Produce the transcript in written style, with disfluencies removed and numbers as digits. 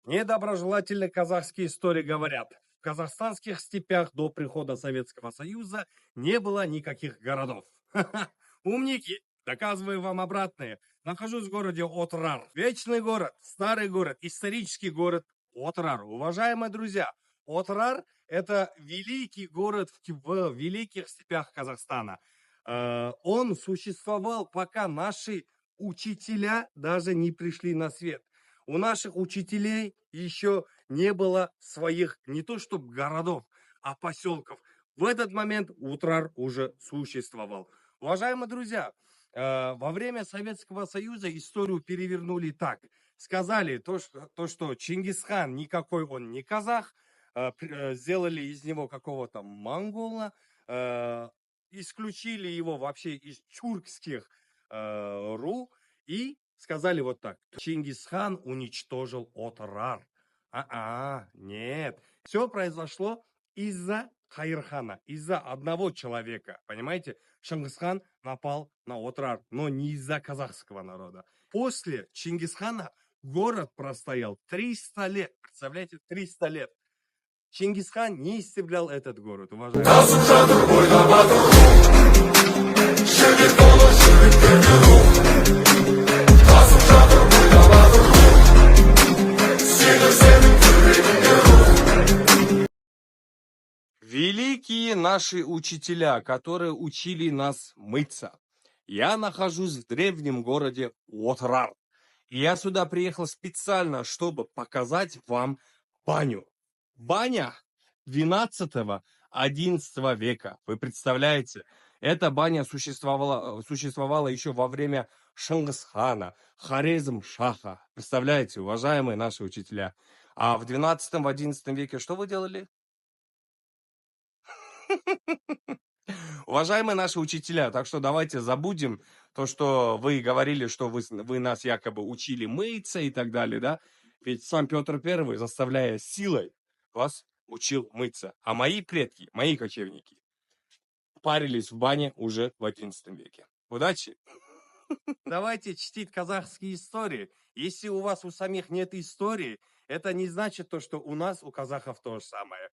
Недоброжелательные казахские истории говорят, в казахстанских степях до прихода Советского Союза не было никаких городов. Умники, доказываю вам обратное. Нахожусь в городе Отрар. Вечный город, старый город, исторический город Отрар. Уважаемые друзья, Отрар – это великий город в великих степях Казахстана. Он существовал, пока наши учителя даже не пришли на свет. У наших учителей еще не было своих, не то чтобы городов, а поселков. В этот момент Утрар уже существовал. Уважаемые друзья, во время Советского Союза историю перевернули так. Сказали что Чингисхан никакой он не казах, сделали из него какого-то монгола, исключили его вообще из тюркских ру и сказали вот так. Чингисхан уничтожил Отрар. Нет. Все произошло из-за Хайрхана, из-за одного человека. Понимаете? Чингисхан напал на Отрар, но не из-за казахского народа. После Чингисхана город простоял 300 лет. Представляете, 300 лет. Чингисхан не истреблял этот город, уважаемые. Великие наши учителя, которые учили нас мыться. Я нахожусь в древнем городе Отрар. И я сюда приехал специально, чтобы показать вам баню. Баня 12-11 века. Вы представляете? Эта баня существовала еще во время Шингисхана, Хорезм-Шаха. Представляете, уважаемые наши учителя. А в 12-11 веке что вы делали? Уважаемые наши учителя, так что давайте забудем то, что вы говорили, что вы нас якобы учили мыться и так далее, да? Ведь сам Петр I, заставляя силой, вас учил мыться. А мои предки, мои кочевники, парились в бане уже в 11 веке. Удачи! Давайте чтить казахские истории. Если у вас у самих нет истории, это не значит то, что у нас, у казахов, то же самое.